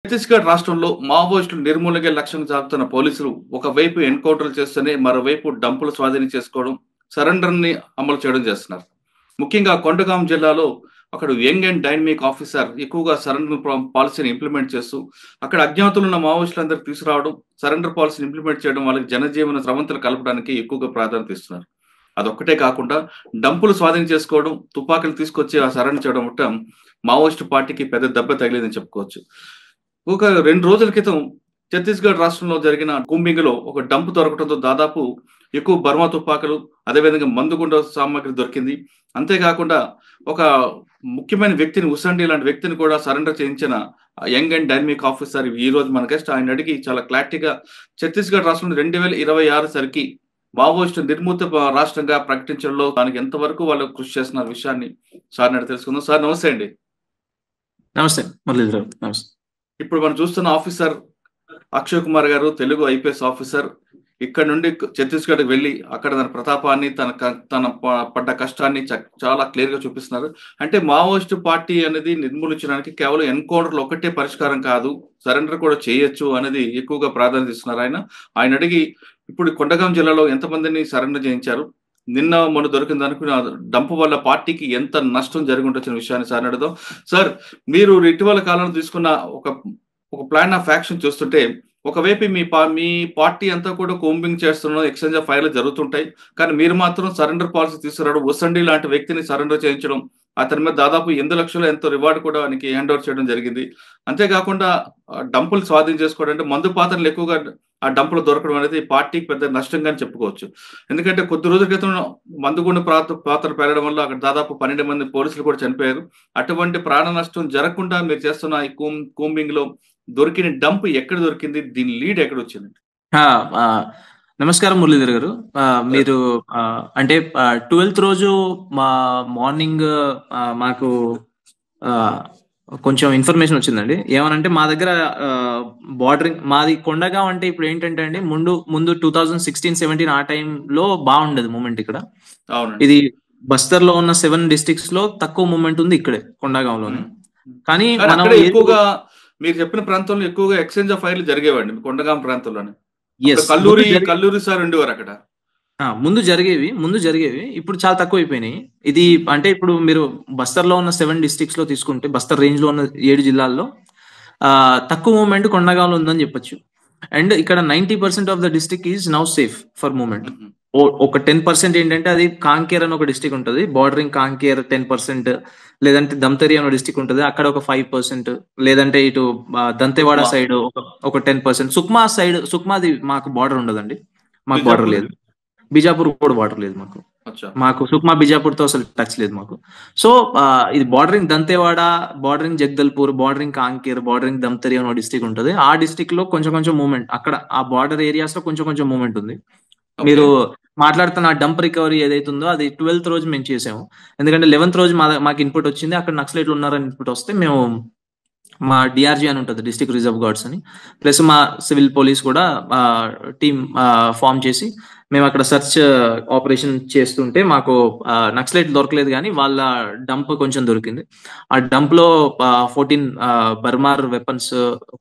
ఛత్తీస్‌గఢ్ రాష్ట్రంలో మావోయిస్టులు నిర్మూలనకే లక్ష్యంగా సాగుతున్న పోలీసులు ఒకవైపు ఎన్‌కౌంటర్‌లు చేస్తూనే మరోవైపు డంపులు స్వాధీనం చేసుకోవడం, సరెండర్‌ని అమలు చేయడం చేస్తున్నారు. ముఖ్యంగా కొండగాం జిల్లాలో అక్కడ యంగ్ అండ్ డైనమిక్ ఆఫీసర్ ఎక్కువగా సరెండర్ పాలిసీని ఇంప్లిమెంట్ చేస్తూ, అక్కడ అజ్ఞాతులున్న మావోయిస్టులందరిని తీసుకురావడం, సరెండర్ పాలిసీని ఇంప్లిమెంట్ చేయడం, వాళ్ళకి జనజీవన స్రవంతులు కలపడానికి ఎక్కువగా ప్రాధాన్యత ఇస్తున్నారు. అదొక్కటే కాకుండా డంపులు స్వాధీనం చేసుకోవడం, తుపాకులు తీసుకొచ్చి ఆ సరెండర్ చేయడం మొత్తం మావోయిస్టు పార్టీకి పెద్ద దెబ్బ తగిలిందని చెప్పుకోవచ్చు. ఒక 2 రోజుల క్రితం ఛత్తీస్‌గఢ్ రాష్ట్రంలో జరిగిన కూంబింగ్‌లో ఒక డంప్ దొరకడంతో దాదాపు ఎక్కువ బర్మా తుపాకులు, అదేవిధంగా మందుగుండు సామాగ్రి దొరికింది. అంతేకాకుండా ఒక ముఖ్యమైన వ్యక్తిని ఉసండి లాంటి వ్యక్తిని కూడా సరెండర్ చేయించిన యంగ్ అండ్ డైనమిక్ ఆఫీసర్ ఈరోజు మన గెస్ట్. ఆయన అడిగి చాలా క్లారిటీగా ఛత్తీస్‌గఢ్ రాష్ట్రంలో 2026 సరికి మావోయిస్టు నిర్మూత రాష్ట్రంగా ప్రకటించడంలో దానికి ఎంతవరకు వాళ్ళు కృషి చేస్తున్న విషయాన్ని సార్‌ని అడిగి తెలుసుకుందాం. సార్ నమస్తే అండి. నమస్తే మురళీధర్. నమస్తే. ఇప్పుడు మనం చూస్తున్న ఆఫీసర్ అక్షయ్ కుమార్ గారు తెలుగు ఐపీఎస్ ఆఫీసర్. ఇక్కడ నుండి ఛత్తీస్గఢ్కి వెళ్ళి అక్కడ తన ప్రతాపాన్ని తన పడ్డ కష్టాన్ని చాలా క్లియర్ గా చూపిస్తున్నారు. అంటే మావోయిస్టు పార్టీ అనేది నిర్మూలించడానికి కేవలం ఎన్కౌంటర్లు ఒకటే పరిష్కారం కాదు, సరెండర్ కూడా చేయొచ్చు అనేది ఎక్కువగా ప్రాధాన్యత ఇస్తున్నారు. ఆయన అడిగి ఇప్పుడు కొండగాం జిల్లాలో ఎంతమందిని సరెండర్ చేయించారు, నిన్న మొన్న దొరికింది అనుకున్న డంప్ వల్ల పార్టీకి ఎంత నష్టం జరిగి ఉండొచ్చిన విషయాన్ని సార్ అడుగుదాం. సార్, మీరు ఇటీవల కాలంలో తీసుకున్న ఒక ప్లాన్ ఆఫ్ యాక్షన్ చూస్తుంటే ఒకవైపు మీ పార్టీ అంతా కూడా కోంబింగ్ చేస్తున్న ఎక్స్చేంజ్ ఆఫ్ ఫైర్లు జరుగుతుంటాయి, కానీ మీరు మాత్రం సరెండర్ పాలసీ తీసుకురావడం, ఉసండి లాంటి వ్యక్తిని సరెండర్ చేయించడం, అతని మీద దాదాపు 8 లక్షలు ఎంతో రివార్డు కూడా ఆయనకి హ్యాండ్ ఓవర్ చేయడం జరిగింది. అంతేకాకుండా డంపులు స్వాధీనం చేసుకోవడం అంటే మందు పాత్రలు ఎక్కువగా ఆ డంపులు దొరకడం అనేది పార్టీకి పెద్ద నష్టంగా చెప్పుకోవచ్చు. ఎందుకంటే కొద్ది రోజుల క్రితం మందుగుండు పాత్ర పెరగడం వల్ల అక్కడ దాదాపు 12 మంది పోలీసులు కూడా చనిపోయారు. అటువంటి ప్రాణ నష్టం జరగకుండా మీరు చేస్తున్న ఈ కూంబింగ్ లో దొరికిన డంప్ ఎక్కడ దొరికింది, దీని లీడ్ ఎక్కడ వచ్చింది? నమస్కారం మురళీధర్ గారు. మీరు అంటే 12th రోజు మా మార్నింగ్ మాకు కొంచెం ఇన్ఫర్మేషన్ వచ్చిందండి. ఏమనంటే మా దగ్గర బార్డరింగ్ మాది కొండగాం. అంటే ఇప్పుడు ఏంటంటే అండి, ముందు 2016-17 ఆ టైంలో బాగుండేది మూమెంట్ ఇక్కడ. ఇది బస్తర్ లో ఉన్న 7 డిస్ట్రిక్ట్స్ లో తక్కువ మూమెంట్ ఉంది ఇక్కడే కొండగాంలోనే. కానీ మనం ఎక్కువగా మీరు చెప్పిన ప్రాంతంలో ఎక్కువగా ఎక్స్చేంజ్ ఆఫ్ ఫైర్లు జరిగేవాడి కల్లూరి సార్ ఉండేవారు అక్కడ. ముందు జరిగేవి ఇప్పుడు చాలా తక్కువ అయిపోయినాయి. ఇది అంటే ఇప్పుడు మీరు బస్తర్ లో ఉన్న 7 డిస్ట్రిక్ట్స్ లో తీసుకుంటే, బస్తర్ రేంజ్ లో ఉన్న 7 జిల్లాల్లో తక్కువ మూమెంట్ కొండగాంలో ఉందని చెప్పొచ్చు. అండ్ ఇక్కడ 90% of the district is now safe for moment. ఒక 10% ఏంటంటే అది కాంకేర్ అని ఒక డిస్ట్రిక్ట్ ఉంటుంది, బార్డరింగ్ కాంకేర్ 10%, లేదంటే దంతరి అనే డిస్ట్రిక్ట్ ఉంటుంది, అక్కడ ఒక 5%, లేదంటే ఇటు దంతెవాడ సైడ్ ఒక 10%. సుక్మాది మాకు బార్డర్ ఉండదండి, మాకు బార్డర్ లేదు. బిజాపూర్ కూడా బార్డర్ లేదు మాకు సుక్మా బిజాపూర్ తో అసలు టచ్ లేదు మాకు. సో ఇది bordering Dantewada, bordering Jagdalpur, bordering Kanker, bordering Dhamtari అనే డిస్ట్రిక్ట్ ఉంటుంది. ఆ డిస్ట్రిక్ట్ లో కొంచెం మూమెంట్, అక్కడ ఆ బార్డర్ ఏరియాస్ లో కొంచెం మూమెంట్ ఉంది. మీరు మాట్లాడుతున్న డంప్ రికవరీ ఏదైతుందో అది 12th రోజు మేము చేసాము. ఎందుకంటే 11th రోజు మాకు ఇన్పుట్ వచ్చింది, అక్కడ నక్సలైట్లు ఉన్నారని ఇన్పుట్ వస్తే మేము మా డిఆర్జీ అని ఉంటుంది, డిస్ట్రిక్ట్ రిజర్వ్ గార్డ్స్ అని, ప్లస్ మా సివిల్ పోలీస్ కూడా టీమ్ ఫామ్ చేసి మేము అక్కడ సెర్చ్ ఆపరేషన్ చేస్తుంటే మాకు నక్సలైట్ దొరకలేదు, కానీ వాళ్ళ డంప్ కొంచెం దొరికింది. ఆ డంప్ లో 14 బర్మార్ వెపన్స్,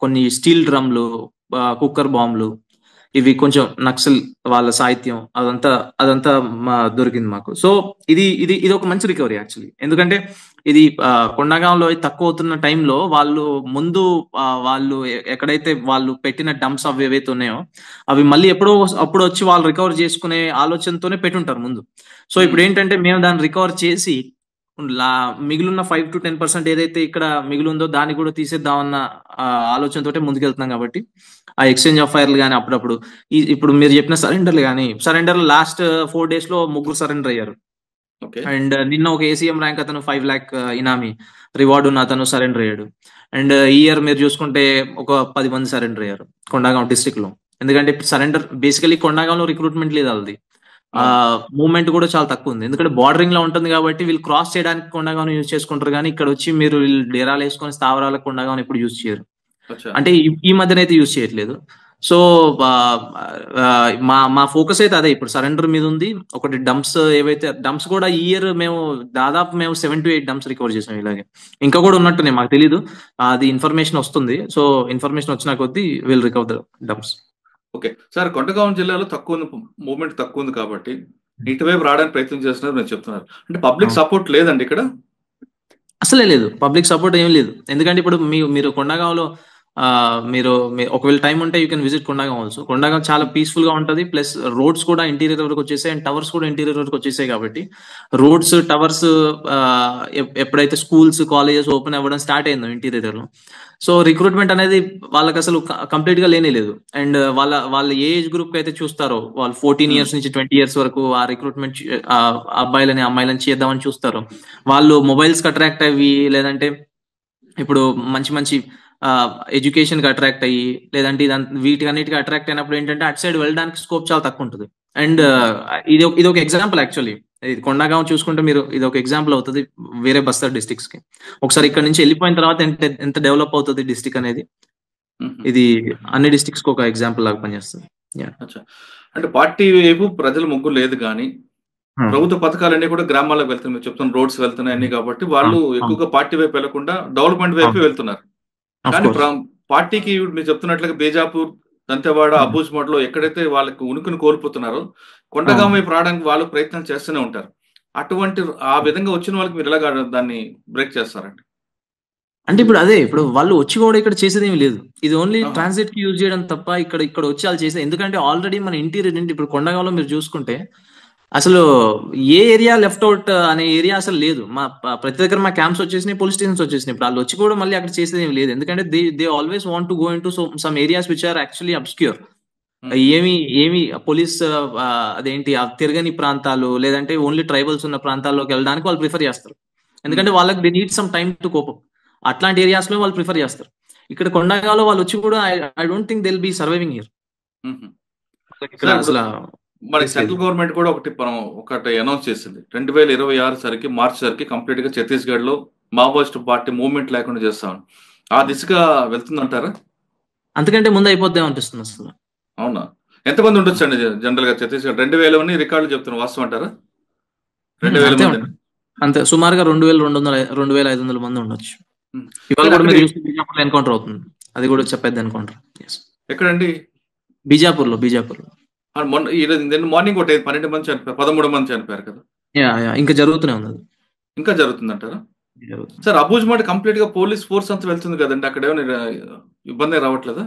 కొన్ని స్టీల్ డ్రమ్లు, కుక్కర్ బాంబులు, ఇవి కొంచెం నక్సల్ వాళ్ళ సాహిత్యం అదంతా దొరికింది మాకు. సో ఇది ఒక మంచి రికవరీ యాక్చువల్లీ. ఎందుకంటే ఇది కొండగాంలో తక్కువ అవుతున్న టైంలో వాళ్ళు ఎక్కడైతే వాళ్ళు పెట్టిన డంప్స్ అవి ఏవైతే ఉన్నాయో అవి మళ్ళీ అప్పుడు వచ్చి వాళ్ళు రికవర్ చేసుకునే ఆలోచనతోనే పెట్టుంటారు ముందు. సో ఇప్పుడు ఏంటంటే మేము దాన్ని రికవర్ చేసి మిగిలిన 5 to 10% ఏదైతే ఇక్కడ మిగిలిందో దాన్ని కూడా తీసేద్దామన్న ఆలోచనతోటే ముందుకెళ్తున్నాం. కాబట్టి ఆ ఎక్స్చేంజ్ ఆఫ్ ఫైర్లు కానీ అప్పుడప్పుడు ఇప్పుడు మీరు చెప్పిన సరెండర్లు లాస్ట్ 4 days లో 3 సరెండర్ అయ్యారు. అండ్ నిన్న ఒక ACM ర్యాంక్ అతను 5 lakh ఇనామీ రివార్డ్ ఉన్న అతను సరెండర్ అయ్యాడు. అండ్ ఈ ఇయర్ మీరు చూసుకుంటే ఒక 10 మంది సరెండర్ అయ్యారు కొండగాం డిస్ట్రిక్ట్ లో. ఎందుకంటే సరెండర్ బేసికలీ కొండగాంలో రిక్రూట్మెంట్ లేదు, వాళ్ళది మూవ్మెంట్ కూడా చాలా తక్కువ ఉంది. ఎందుకంటే బార్డరింగ్ లో ఉంటుంది కాబట్టి వీళ్ళు క్రాస్ చేయడానికి కొండగాను యూజ్ చేసుకుంటారు, కానీ ఇక్కడ వచ్చి మీరు వీళ్ళు డేరాలు వేసుకొని స్థావరాలకు కొండగాను ఎప్పుడు యూజ్ చేయరు. అంటే ఈ మధ్యన అయితే యూజ్ చేయట్లేదు. సో మా ఫోకస్ అయితే అదే ఇప్పుడు సరెండర్ మీద ఉంది. ఒకటి డంప్స్, ఏవైతే డంప్స్ కూడా ఈ ఇయర్ మేము 7 to 8 డంప్స్ రికవర్ చేసాం ఇలాగే. ఇంకా కూడా ఉన్నట్టునే మాకు తెలీదు, అది ఇన్ఫర్మేషన్ వస్తుంది. సో ఇన్ఫర్మేషన్ వచ్చిన కొద్దీ will recover the dumps. Okay sir, Kondagaon జిల్లాలో మూవ్మెంట్ తక్కువ ఉంది కాబట్టి ఇటువైపు రావడానికి ప్రయత్నం చేస్తున్నారు మీరు చెప్తున్నారు. అంటే పబ్లిక్ సపోర్ట్ లేదండి ఇక్కడ? అసలే లేదు, పబ్లిక్ సపోర్ట్ ఏం లేదు. ఎందుకంటే ఇప్పుడు మీరు కొండగాంలో మీరు ఒకవేళ టైం ఉంటే యూ కెన్ విజిట్ కొండగాం ఆల్సో. కొండగాం చాలా పీస్ఫుల్ గా ఉంటది. ప్లస్ రోడ్స్ కూడా ఇంటీరియర్ వరకు వచ్చేసాయి అండ్ టవర్స్ కూడా ఇంటీరియర్ వరకు వచ్చేసాయి. కాబట్టి రోడ్స్, టవర్స్, ఎప్పుడైతే స్కూల్స్, కాలేజెస్ ఓపెన్ అవ్వడం స్టార్ట్ అయిందో ఇంటీరియర్ లో, సో రిక్రూట్మెంట్ అనేది వాళ్ళకి అసలు కంప్లీట్ గా లేనే లేదు. అండ్ వాళ్ళ ఏజ్ గ్రూప్ అయితే చూస్తారో, వాళ్ళు 14 years నుంచి 20 years వరకు ఆ రిక్రూట్మెంట్ అబ్బాయిలని అమ్మాయిలని చేద్దామని చూస్తారు. వాళ్ళు మొబైల్స్ కి అట్రాక్ట్ అయ్యి, లేదంటే ఇప్పుడు మంచి మంచి ఎడ్యుకేషన్ కి అట్రాక్ట్ అయ్యి, లేదంటే వీటికన్నిటికి అట్రాక్ట్ అయినప్పుడు ఏంటంటే అటు సైడ్ వెళ్ళడానికి స్కోప్ చాలా తక్కువ ఉంటుంది. అండ్ ఇది ఒక ఎగ్జాంపుల్ యాక్చువల్లీ. ఇది కొండగాం చూసుకుంటే మీరు, ఇది ఒక ఎగ్జాంపుల్ అవుతుంది వేరే బస్తర్ డిస్ట్రిక్ట్స్ కి. ఒకసారి ఇక్కడ నుంచి వెళ్ళిపోయిన తర్వాత ఎంత డెవలప్ అవుతుంది డిస్ట్రిక్ట్ అనేది, ఇది అన్ని డిస్ట్రిక్ట్స్ కి ఒక ఎగ్జాంపుల్ లాగా పనిచేస్తుంది. అంటే పార్టీ వైపు ప్రజల ముగ్గు లేదు కానీ ప్రభుత్వ పథకాలన్నీ కూడా గ్రామాలకు వెళ్తున్నాయి. మీరు చెప్తున్న రోడ్స్ వెళ్తున్నాయి అన్ని, కాబట్టి వాళ్ళు ఎక్కువగా పార్టీ వైపు వెళ్లకుండా డెవలప్మెంట్ వైపు వెళ్తున్నారు. కానీ పార్టీకి మీరు చెప్తున్నట్లుగా బీజాపూర్, దంతెవాడ, అబూజ్మఠ్ లో ఎక్కడైతే వాళ్ళకి ఉనికిని కోల్పోతున్నారో కొండగాం వైపు రావడానికి వాళ్ళు ప్రయత్నం చేస్తూనే ఉంటారు. అటువంటి ఆ విధంగా వచ్చిన వాళ్ళకి మీరు ఎలాగా దాన్ని బ్రేక్ చేస్తారండి? అంటే ఇప్పుడు వాళ్ళు వచ్చి కూడా ఇక్కడ చేసేది ఏమి లేదు. ఇది ఓన్లీ ట్రాన్సిట్ కి యూజ్ చేయడం తప్ప ఇక్కడ వచ్చి వాళ్ళు చేసేది. ఎందుకంటే ఆల్రెడీ మన ఇంటీరియర్ ఇప్పుడు కొండగాంలో మీరు చూసుకుంటే అసలు ఏ ఏరియా లెఫ్ట్ అవుట్ అనే ఏరియా అసలు లేదు. ప్రతి దగ్గర మా క్యాంప్స్ వచ్చేసినాయి, పోలీస్ స్టేషన్స్ వచ్చేసినాయి. ఇప్పుడు వాళ్ళు వచ్చి కూడా మళ్ళీ అక్కడ చేసేది ఏమి లేదు. ఎందుకంటే they always want to go into some areas which are actually obscure. ఏమి పోలీస్ అదేంటి తిరగని ప్రాంతాలు, లేదంటే ఓన్లీ ట్రైబల్స్ ఉన్న ప్రాంతాల్లోకి వెళ్ళడానికి వాళ్ళు ప్రిఫర్ చేస్తారు. ఎందుకంటే వాళ్ళకి they need some time to cope up. అట్లాంటి ఏరియాస్ లో వాళ్ళు ప్రిఫర్ చేస్తారు. ఇక్కడ కొండగాంలో వాళ్ళు వచ్చి కూడా I don't think they will be surviving here. అసలు మరి సెంట్రల్ గవర్నమెంట్ కూడా ఒకటి అనౌన్స్ చేసింది, 2026 సరికి మార్చి సరికి కంప్లీట్ గా ఛత్తీస్గఢ్ లో మావోయిస్ట్ పార్టీ మూవ్మెంట్ లేకుండా చేస్తామని. ఆ దిశగా వెళ్తుందంటారా? అంతకంటే ముందు అయిపోద్దాం అనిపిస్తుంది అసలు. అవునా? ఎంతమంది ఉండొచ్చు అండి జనరల్ గా ఛత్తీస్గఢ్? 2000 రికార్డులు చెప్తున్నారు, వాస్తవం అంటారా? 2000 మంది అంతే, సుమారుగా 2500 మంది ఉండొచ్చు. ఇవాళ కూడా మీరు చూస్తే బీజాపూర్ ఎన్కౌంటర్ అవుతుంది, అది కూడా చెప్పేది ఎన్కౌంటర్. ఎక్కడండి? బీజాపూర్ లో మార్నింగ్ 12 మంది చనిపోయారు, 13 మంది చనిపోయారు కదా. ఇంకా జరుగుతూనే ఉంది. ఇంకా జరుగుతుందంటారా? సార్, అబూజ్మఠ్ కంప్లీట్ గా పోలీస్ ఫోర్స్ అంతా వెళ్తుంది కదండి, అక్కడ ఏమైనా ఇబ్బంది రావట్లేదా?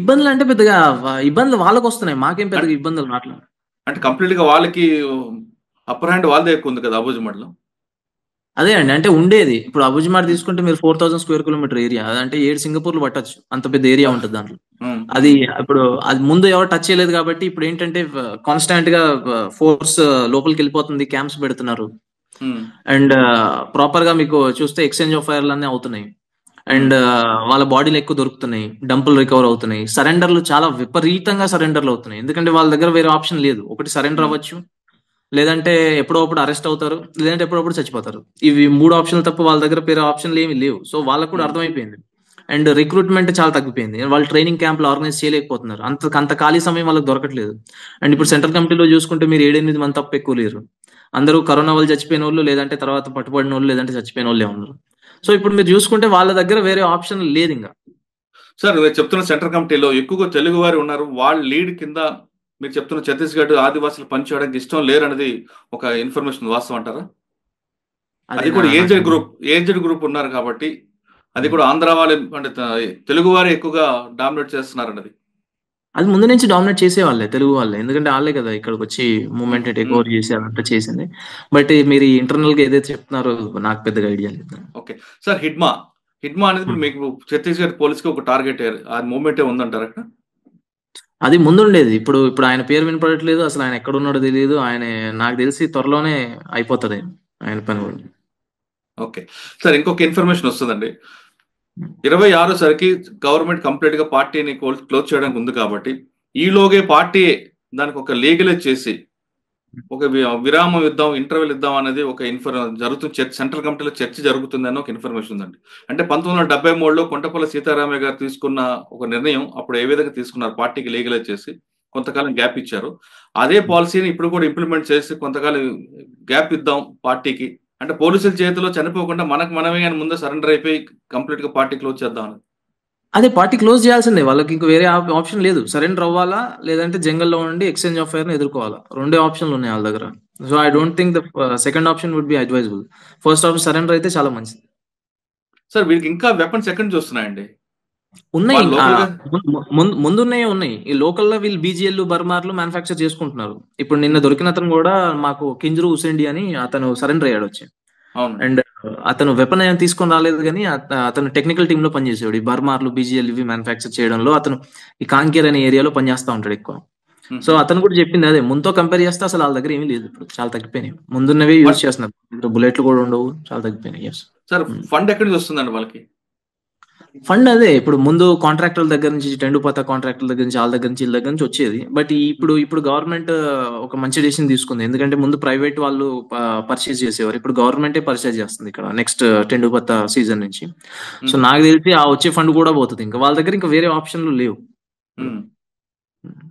ఇబ్బందులు అంటే పెద్దగా ఇబ్బందులు వాళ్ళకి వస్తున్నాయి, మాకేం పెద్దగా ఇబ్బందులు రావట్లేదు. అంటే కంప్లీట్ గా వాళ్ళకి అప్పర్ హ్యాండ్ వాళ్ళదే ఎక్కువ ఉంది కదా అబూజ్మఠ్ లో. అదే అండి, అంటే ఉండేది ఇప్పుడు అబూజ్మఠ్ తీసుకుంటే మీరు 4000 square kilometer ఏరియా, అదంటే 7 సింగపూర్లు పట్టొచ్చు, అంత పెద్ద ఏరియా ఉంటుంది దాంట్లో. అది ముందు ఎవరు టచ్ చేయలేదు కాబట్టి ఇప్పుడు ఏంటంటే కాన్స్టాంట్ గా ఫోర్స్ లోపలికి వెళ్ళిపోతుంది, క్యాంప్స్ పెడుతున్నారు. అండ్ ప్రాపర్ గా మీకు చూస్తే ఎక్స్చేంజ్ ఆఫ్ ఫైర్లు అన్నీ అవుతున్నాయి. అండ్ వాళ్ళ బాడీలు ఎక్కువ దొరుకుతున్నాయి, డంపులు రికవర్ అవుతున్నాయి, సరెండర్లు చాలా విపరీతంగా సరెండర్లు అవుతున్నాయి. ఎందుకంటే వాళ్ళ దగ్గర వేరే ఆప్షన్ లేదు. ఒకటి సరెండర్ అవ్వచ్చు, లేదంటే ఎప్పుడప్పుడు అరెస్ట్ అవుతారు, లేదంటే ఎప్పుడప్పుడు చచ్చిపోతారు. ఇవి 3 ఆప్షన్లు తప్ప వాళ్ళ దగ్గర వేరే ఆప్షన్లు ఏమి లేవు. సో వాళ్ళకు కూడా అర్థమైపోయింది. అండ్ రిక్రూట్మెంట్ చాలా తగ్గిపోయింది. వాళ్ళు ట్రైనింగ్ క్యాంపులు ఆర్గనైజ్ చేయలేకపోతున్నారు, అంత ఖాళీ సమయం వాళ్ళకి దొరకట్లేదు. అండ్ ఇప్పుడు సెంట్రల్ కమిటీలో చూసుకుంటే మీరు 7-8 మంది తప్ప ఎక్కువ లేరు. అందరూ కరోనా వాళ్ళు చచ్చిపోయిన వాళ్ళు, లేదంటే తర్వాత పట్టుబడిన వాళ్ళు, లేదంటే చచ్చిపోయిన వాళ్ళే ఉన్నారు. సో ఇప్పుడు మీరు చూసుకుంటే వాళ్ళ దగ్గర వేరే ఆప్షన్ లేదు ఇంకా. సార్, మీరు చెప్తున్న సెంట్రల్ కమిటీలో ఎక్కువగా తెలుగు వారు ఉన్నారు, వాళ్ళ లీడ్ కింద మీరు చెప్తున్న ఛత్తీస్గఢ్ ఆదివాసులు పనిచేయడానికి ఇష్టం లేరనేది ఒక ఇన్ఫర్మేషన్, వాస్తవం అంటారా? అది కూడా ఏజ్డ్ గ్రూప్ ఉన్నారు కాబట్టి, అది కూడా ఆంధ్ర వాళ్ళు అంటే తెలుగు వారు ఎక్కువగా డామినేట్ చేస్తున్నారు అన్నది. అది ముందు నుంచి డామినేట్ చేసేవాళ్ళే, తెలుగు వాళ్ళే. ఎందుకంటే వాళ్ళే కదా ఇక్కడికి వచ్చి మూవ్మెంట్ టేక్ ఓవర్ చేసి అదంతా చేసింది. బట్ మీరు ఇంటర్నల్ గా ఏదైతే చెప్తున్నారో నాకు పెద్దగా ఐడియా లేదు. ఓకే సార్, హిడ్మా అనేది మీకు ఛత్తీస్గఢ్ పోలీస్ కి ఒక టార్గెట్, ఆ మూవ్మెంట్ ఉందంటారా? అది ముందు ఉండేది. ఇప్పుడు ఆయన పేరు వినపడట్లేదు, అసలు ఆయన ఎక్కడ ఉన్నాడో తెలియదు. ఆయన నాకు తెలిసి త్వరలోనే అయిపోతుంది ఆయన పని కూడా. ఓకే సార్, ఇంకొక ఇన్ఫర్మేషన్ వస్తుందండి. 26 సరికి గవర్నమెంట్ కంప్లీట్ గా పార్టీని క్లోజ్ చేయడానికి ఉంది కాబట్టి ఈలోగే పార్టీ దానికి ఒక లీగలైజ్ చేసి ఒక విరామం ఇద్దాం, ఇంటర్వెల్ ఇద్దాం అనేది ఒక జరుగుతుంది. సెంట్రల్ కమిటీలో చర్చ జరుగుతుందని ఒక ఇన్ఫర్మేషన్ ఉందండి. అంటే 1973లో కొండపల్లి సీతారామయ్య గారు తీసుకున్న ఒక నిర్ణయం అప్పుడు ఏ విధంగా తీసుకున్నారు, పార్టీకి లీగలైజ్ చేసి కొంతకాలం గ్యాప్ ఇచ్చారు. అదే పాలసీని ఇప్పుడు కూడా ఇంప్లిమెంట్ చేసి కొంతకాలం గ్యాప్ ఇద్దాం పార్టీకి, అంటే పోలీసుల చేతిలో చనిపోకుండా మనకు మనమే కానీ ముందే సరెండర్ అయిపోయి కంప్లీట్ గా పార్టీ క్లోజ్ చేద్దాం అని. అదే పార్టీ క్లోజ్ చేయాల్సిందే, వాళ్ళకి ఇంక వేరే ఆప్షన్ లేదు. సరెండర్ అవ్వాలా, లేదంటే జంగల్లో ఉండి ఎక్స్చేంజ్ ఆఫ్ ఫైర్ ని ఎదుర్కోవాలా. రెండే ఆప్షన్లు ఉన్నాయి వాళ్ళ దగ్గర. So I don't think the second option would be advisable. First option surrender అయితే చాలా మంచిది. సార్ వీరికి ఇంకా వెపన్స్ ఎక్కడి నుంచి వస్తున్నాయండి? ఉన్నాయి, వాళ్ళు లోకల్గా ముందున్నాయే ఉన్నాయి. ఈ లోకల్లో వీళ్ళు బీజీఎల్ బర్మార్లు మ్యానుఫ్యాక్చర్ చేసుకుంటున్నారు. ఇప్పుడు నిన్న దొరికిన అతను కూడా మాకు కింజరు హుసేండి అని అతను సరెండర్ అయ్యాడు వచ్చి. అవును. అండ్ అతను వెపన్ ఏం తీసుకొని రాలేదు, కానీ అతను టెక్నికల్ టీమ్ లో పనిచేసేవాడు. ఈ బర్మార్లు బీజీఎల్ ఇవి మ్యానుఫ్యాక్చర్ చేయడంలో అతను ఈ కాంకేర్ అనే ఏరియాలో పనిచేస్తా ఉంటాడు ఎక్కువ. సో అతను కూడా చెప్పింది అదే, ముందుతో కంపేర్ చేస్తే అసలు వాళ్ళ దగ్గర ఏమీ లేదు, ఇప్పుడు చాలా తగ్గిపోయినాయి. ముందున్నవి యూజ్ చేస్తున్నారు, బుల్లెట్లు కూడా ఉండవు, చాలా తగ్గిపోయినాయి. సార్ ఫండ్ ఎక్కడి నుంచి వస్తుందండి వాళ్ళకి? ఫండ్ అదే ఇప్పుడు ముందు కాంట్రాక్టర్ల దగ్గర నుంచి, టెండుపత కాంట్రాక్టర్ల దగ్గర నుంచి, వాళ్ళ దగ్గర నుంచి, వీళ్ళ దగ్గర నుంచి వచ్చేది. బట్ ఇప్పుడు గవర్నమెంట్ ఒక మంచి డెసిషన్ తీసుకుంది. ఎందుకంటే ముందు ప్రైవేట్ వాళ్ళు పర్చేజ్ చేసేవారు, ఇప్పుడు గవర్నమెంటే పర్చేజ్ చేస్తుంది ఇక్కడ నెక్స్ట్ టెండుపత సీజన్ నుంచి. సో నాకు తెలిసి ఆ వచ్చే ఫండ్ కూడా పోతుంది. ఇంకా వాళ్ళ దగ్గర ఇంకా వేరే ఆప్షన్లు లేవు.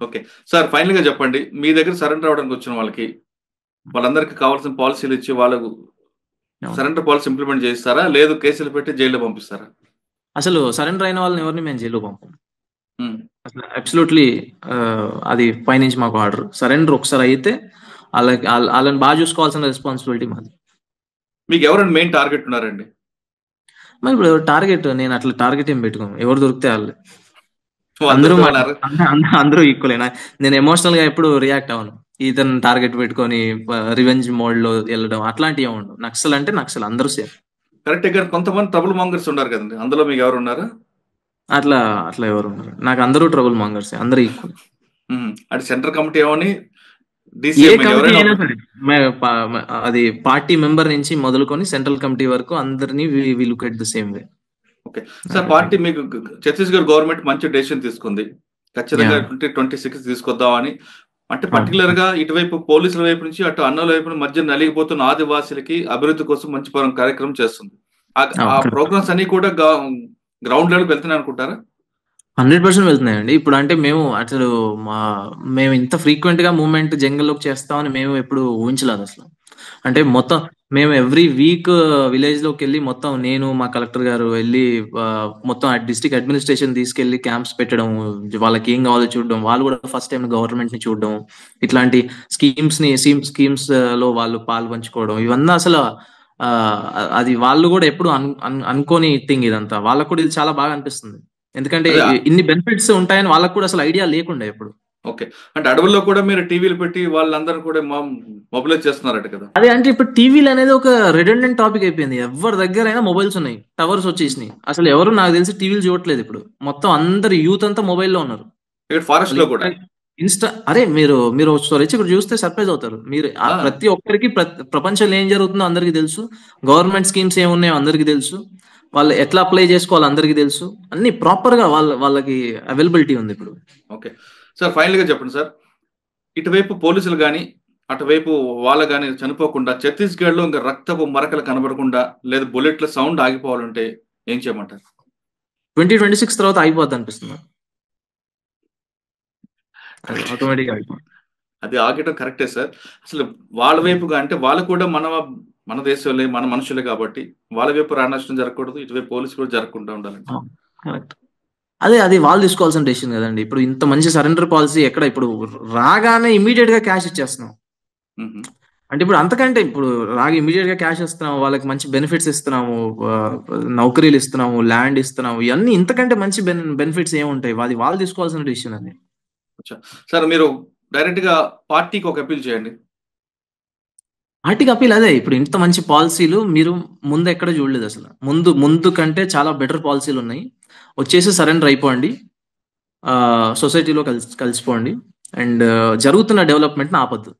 ఓకే సార్, ఫైనల్ గా చెప్పండి, మీ దగ్గర సరెండర్ అవడానికి వచ్చిన వాళ్ళందరికీ కావాల్సిన పాలసీలు ఇచ్చి వాళ్ళకు సరెండర్ పాలసీ ఇంప్లిమెంట్ చేస్తారా, లేదు కేసులు పెట్టి జైల్లో పంపిస్తారా? అసలు సరెండర్ అయిన వాళ్ళని ఎవరిని మేము జైల్లో పంపం. అసలు అబ్సల్యూట్లీ అది పైనుంచి మాకు ఆర్డర్. సరెండర్ ఒకసారి అయితే వాళ్ళని బాగా చూసుకోవాల్సిన రెస్పాన్సిబిలిటీ మాది. మీకు ఎవరైనా మెయిన్ టార్గెట్ ఉన్నారండి? మరి ఇప్పుడు టార్గెట్ నేను అట్లా టార్గెట్ ఏం పెట్టుకోను, ఎవరు దొరికితే వాళ్ళు. అందరూ ఈక్వల్. నేను ఎమోషనల్ గా ఎప్పుడు రియాక్ట్ అవ్వను. ఇతను టార్గెట్ పెట్టుకొని రివెంజ్ మోడ్ లో వెళ్ళడం అట్లాంటివి ఉండవు. నక్సల్ అంటే నక్సల్, అందరూ సేమ్. కరెక్ట్ గా కొంతమంది ట్రబుల్ మాంగర్స్ ఉన్నారు కదండి, అందులో మీకు ఎవరు ఉన్నారు? అట్లా ఎవరు ఉన్నారు? నాకు అందరూ ట్రబుల్ మాంగర్స్, అందరూ ఈక్వల్. అంటే సెంట్రల్ కమిటీ ఏమని అది పార్టీ మెంబర్ నుంచి మొదలుకొని సెంట్రల్ కమిటీ వరకు అందరినీ we look at the same way. Okay sir, party మీకు ఛత్తీస్గఢ్ గవర్నమెంట్ మంచి డెసిషన్ తీసుకుంది, ఖచ్చితంగా 2026 తీసుకొద్దామని. అంటే పర్టికులర్ గా ఇటువైపు పోలీసుల వైపు నుంచి అటు అన్నల వైపు మధ్య నలిగిపోతున్న ఆదివాసులకి అభివృద్ధి కోసం మంచి కార్యక్రమం చేస్తుంది. ఆ ప్రోగ్రామ్స్ అన్ని కూడా గ్రౌండ్ లెవెల్ వెళ్తున్నాయి అనుకుంటారా? 100% వెళ్తున్నాయండి. ఇప్పుడు అంటే మేము ఇంత ఫ్రీక్వెంట్ గా మూవ్మెంట్ జంగల్లోకి చేస్తామని మేము ఎప్పుడు ఊహించలేదు అసలు. అంటే మొత్తం మేము ఎవ్రీ వీక్ విలేజ్ లోకి వెళ్ళి మొత్తం నేను మా కలెక్టర్ గారు వెళ్ళి మొత్తం డిస్ట్రిక్ట్ అడ్మినిస్ట్రేషన్ తీసుకెళ్లి క్యాంప్స్ పెట్టడం, వాళ్ళకి ఏం కావాలో చూడడం, వాళ్ళు కూడా ఫస్ట్ టైం గవర్నమెంట్ ని చూడడం, ఇట్లాంటి స్కీమ్స్ లో వాళ్ళు పాలు పంచుకోవడం, ఇవన్నీ అసలు అది వాళ్ళు కూడా ఎప్పుడు అనుకోని థింగ్ ఇదంతా. వాళ్ళకు కూడా ఇది చాలా బాగా అనిపిస్తుంది, ఎందుకంటే ఇన్ని బెనిఫిట్స్ ఉంటాయని వాళ్ళకు కూడా అసలు ఐడియా లేకుండా ఎప్పుడు. ఓకే, అంటే అడవుల్లో కూడా మీరు టీవీలు పెట్టి వాళ్ళందరూ కూడా మొబైలైజ్ చేస్తున్నారట కదా? అదే, అంటే ఇప్పుడు టీవీలు అనేది ఒక రెడెండెంట్ టాపిక్ అయిపోయింది. ఎవరి దగ్గర అయినా మొబైల్స్ ఉన్నాయి, టవర్స్ వచ్చేసినాయి. అసలు ఎవరు నాకు తెలిసి టీవీలు చూడట్లేదు ఇప్పుడు. మొత్తం అందరు యూత్ అంతా మొబైల్లో ఉన్నారు. ఫారెస్ట్ లో కూడా అరే మీరు ఇక్కడ చూస్తే సర్ప్రైజ్ అవుతారు. మీరు ప్రతి ఒక్కరికి ప్రపంచంలో ఏం జరుగుతుందో అందరికి తెలుసు, గవర్నమెంట్ స్కీమ్స్ ఏమున్నాయో అందరికి తెలుసు, వాళ్ళు ఎట్లా అప్లై చేసుకోవాలో అందరికి తెలుసు, అన్ని ప్రాపర్ గా వాళ్ళకి అవైలబిలిటీ ఉంది ఇప్పుడు. ఓకే సార్, ఫైనల్ గా చెప్పండి సార్, ఇటువైపు పోలీసులు కానీ అటువైపు వాళ్ళు కానీ చనిపోకుండా, ఛత్తీస్గఢ్ లో ఇంకా రక్తపు మరకలు కనబడకుండా, లేదా బుల్లెట్ల సౌండ్ ఆగిపోవాలంటే ఏం చేయమంటారు? 2026 తర్వాత ఆగిపోద్ది అనిపిస్తుంది. ఆటోమేటిక్ అది ఆగటం కరెక్టే సార్. అసలు వాళ్ళ వైపుగా అంటే వాళ్ళు కూడా మన దేశంలో మన మనుషులే కాబట్టి వాళ్ళ వైపు రానష్టం జరగకూడదు, ఇటువైపు పోలీసు కూడా జరగకుండా ఉండాలండి. కరెక్ట్. అది వాళ్ళు తీసుకోవాల్సిన డెసిషన్ కదండి. ఇప్పుడు ఇంత మంచి సరెండర్ పాలసీ ఎక్కడ, ఇప్పుడు రాగానే ఇమీడియట్ గా క్యాష్ ఇచ్చేస్తున్నాం. అంటే ఇప్పుడు అంతకంటే ఇప్పుడు రాగా ఇమీడియట్ గా క్యాష్ ఇస్తున్నాము, వాళ్ళకి మంచి బెనిఫిట్స్ ఇస్తున్నాము, నౌకరీలు ఇస్తున్నాము, ల్యాండ్ ఇస్తున్నాము, ఇవన్నీ ఇంతకంటే మంచి బెనిఫిట్స్ ఏముంటాయి? వాళ్ళు తీసుకోవాల్సిన డెసిషన్ అది. సార్ మీరు డైరెక్ట్ గా పార్టీకి ఒక అపీల్ చేయండి. పార్టీకి అపీల్ అదే, ఇప్పుడు ఇంత మంచి పాలసీలు మీరు ముందు ఎక్కడ చూడలేదు అసలు. ముందు కంటే చాలా బెటర్ పాలసీలు ఉన్నాయి. వచ్చేసి సరెండర్ అయిపోండి, సొసైటీలో కలిసిపోండి, అండ్ జరుగుతున్న డెవలప్మెంట్ ఆపద్దు.